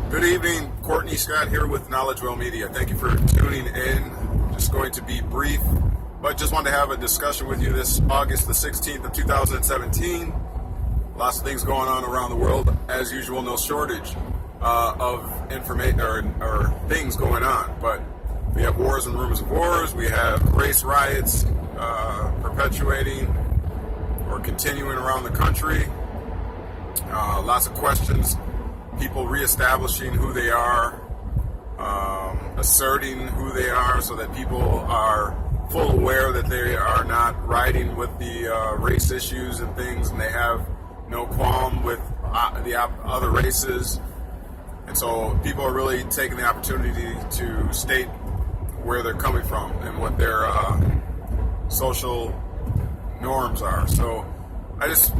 Good evening, Courtney Scott here with Knowledge Well Media. Thank you for tuning in. Just going to be brief, but just wanted to have a discussion with you this August the 16th of 2017. Lots of things going on around the world. As usual, no shortage of information or things going on. But we have wars and rumors of wars. We have race riots perpetuating or continuing around the country. Lots of questions. People reestablishing who they are, asserting who they are so that people are full aware that they are not riding with the race issues and things, and they have no qualm with the other races. And so people are really taking the opportunity to state where they're coming from and what their social norms are. So I just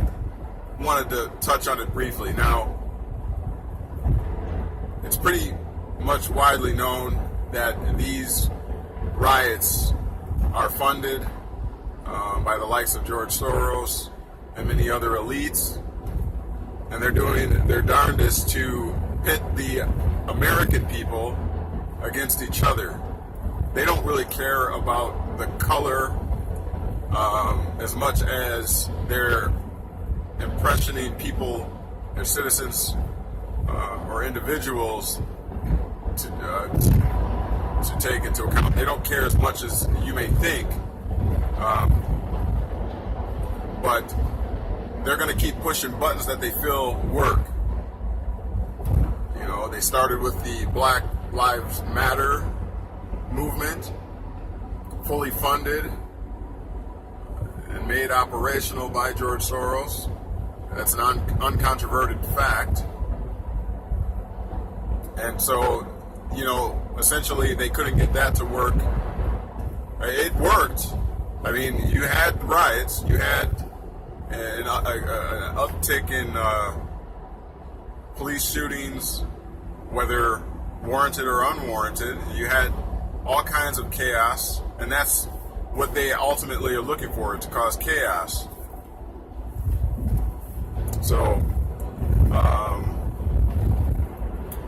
wanted to touch on it briefly. Now, it's pretty much widely known that these riots are funded by the likes of George Soros and many other elites, and they're doing their darndest to pit the American people against each other. They don't really care about the color as much as they're impressioning people, their citizens, or individuals to take into account. They don't care as much as you may think, but they're going to keep pushing buttons that they feel work. You know, they started with the Black Lives Matter movement, fully funded and made operational by George Soros. That's an uncontroverted fact. And so, you know, essentially they couldn't get that to work. It worked. I mean, you had riots, you had an uptick in police shootings, whether warranted or unwarranted. You had all kinds of chaos, and that's what they ultimately are looking for, to cause chaos. So,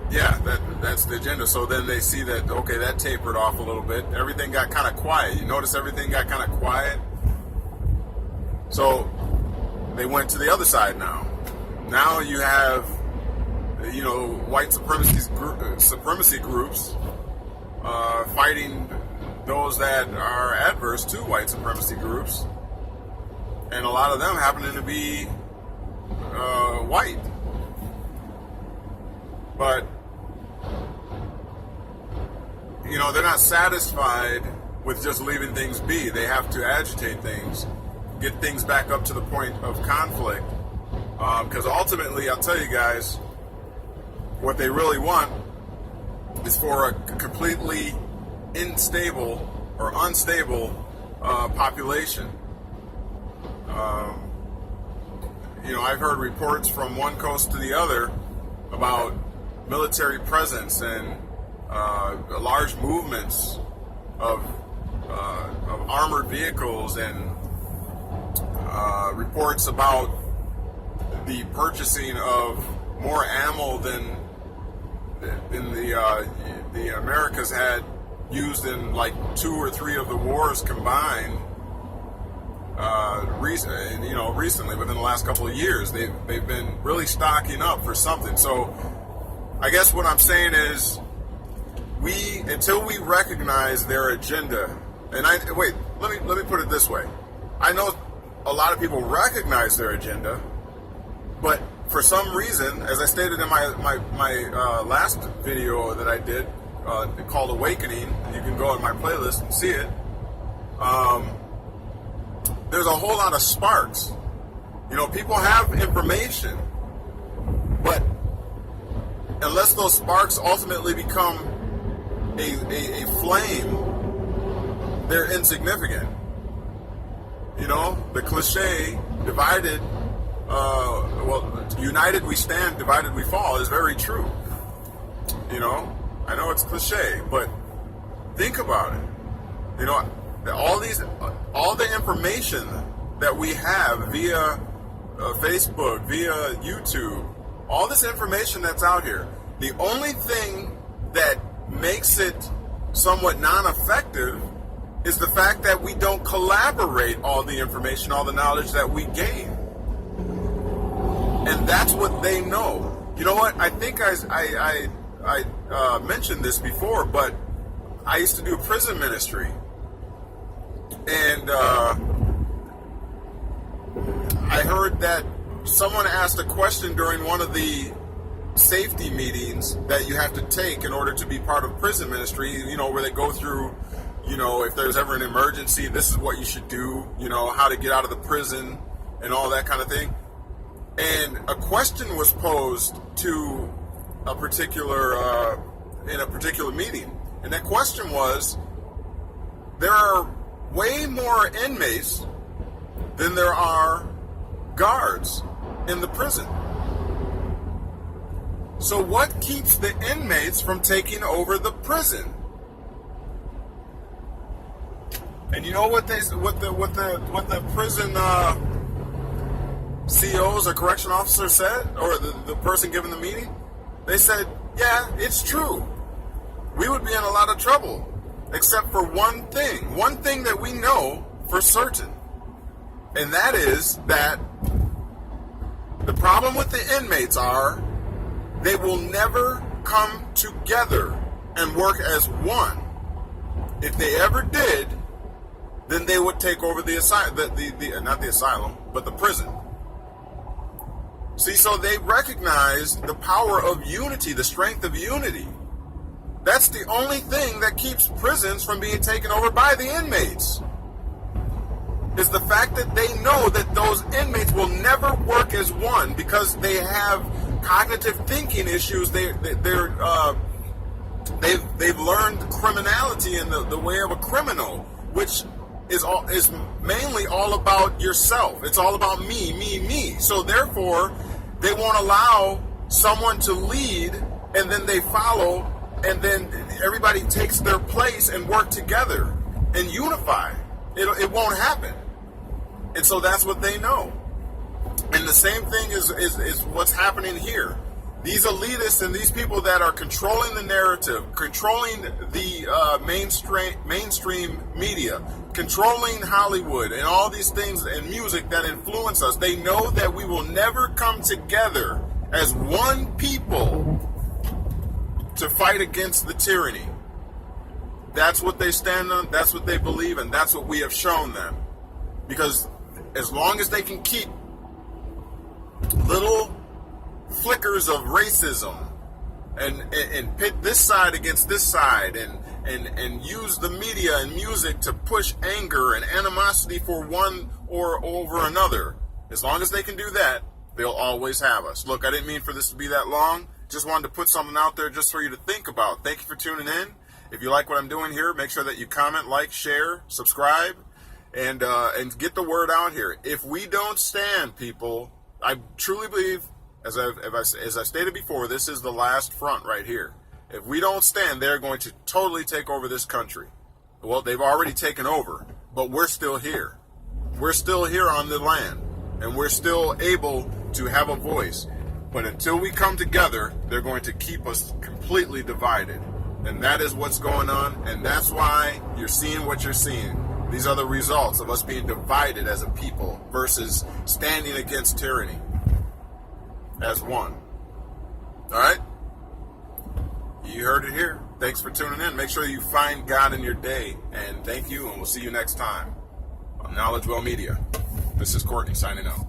yeah, that's the agenda. So then they see that, okay, that tapered off a little bit. Everything got kind of quiet. You notice everything got kind of quiet? So they went to the other side now. Now you have, you know, white supremacy groups fighting those that are adverse to white supremacy groups. And a lot of them happening to be white. But you know, they're not satisfied with just leaving things be. They have to agitate things, get things back up to the point of conflict. Because ultimately, I'll tell you guys, what they really want is for a completely unstable population. You know, I've heard reports from one coast to the other about military presence and large movements of armored vehicles, and reports about the purchasing of more ammo than the Americas had used in like 2 or 3 of the wars combined. Recently, within the last couple of years, they've been really stocking up for something. So I guess what I'm saying is, until we recognize their agenda, and let me put it this way. I know a lot of people recognize their agenda, but for some reason, as I stated in my last video that I did called Awakening, you can go on my playlist and see it. There's a whole lot of sparks. You know, people have information, but unless those sparks ultimately become a flame, they're insignificant. You know, the cliche, united we stand, divided we fall, is very true. You know, I know it's cliche, but think about it. You know, all the information that we have via Facebook, via YouTube, all this information that's out here, The only thing that makes it somewhat non-effective is the fact that we don't collaborate all the information, all the knowledge that we gain. And that's what they know. You know what? I think I mentioned this before, but I used to do prison ministry. And I heard that someone asked a question during one of the safety meetings that you have to take in order to be part of prison ministry, where they go through, if there's ever an emergency, this is what you should do, how to get out of the prison and all that kind of thing. And a question was posed to a particular, in a particular meeting. And that question was, there are way more inmates than there are guards in the prison. So what keeps the inmates from taking over the prison? And you know what the prison COs or correction officers said, or the person giving the meeting? They said, yeah, it's true. We would be in a lot of trouble, except for one thing that we know for certain. And that is that the problem with the inmates are they will never come together and work as one. If they ever did, then they would take over the not the asylum, but the prison. See, so they recognize the power of unity, the strength of unity. That's the only thing that keeps prisons from being taken over by the inmates. Is the fact that they know that those inmates will never work as one because they have cognitive thinking issues. They've learned criminality in the way of a criminal, which is mainly all about yourself. It's all about me. So therefore, they won't allow someone to lead and then they follow, and then everybody takes their place and work together and unify. It won't happen. And so that's what they know. And the same thing is what's happening here. These elitists and these people that are controlling the narrative, controlling the mainstream media, controlling Hollywood and all these things and music that influence us, they know that we will never come together as one people to fight against the tyranny. That's what they stand on, that's what they believe, and that's what we have shown them. Because as long as they can keep little flickers of racism and pit this side against this side and use the media and music to push anger and animosity for one or over another, as long as they can do that, they'll always have us. Look, I didn't mean for this to be that long. Just wanted to put something out there just for you to think about. Thank you for tuning in. If you like what I'm doing here, make sure that you comment, like, share, subscribe, and get the word out here. If we don't stand, people, I truly believe, as I stated before, this is the last front right here. If we don't stand, they're going to totally take over this country. Well, they've already taken over, but we're still here. We're still here on the land, and we're still able to have a voice. But until we come together, they're going to keep us completely divided. And that is what's going on, and that's why you're seeing what you're seeing. These are the results of us being divided as a people versus standing against tyranny as one. All right? You heard it here. Thanks for tuning in. Make sure you find God in your day, and thank you, and we'll see you next time on Knowledge Well Media. This is Courtney signing out.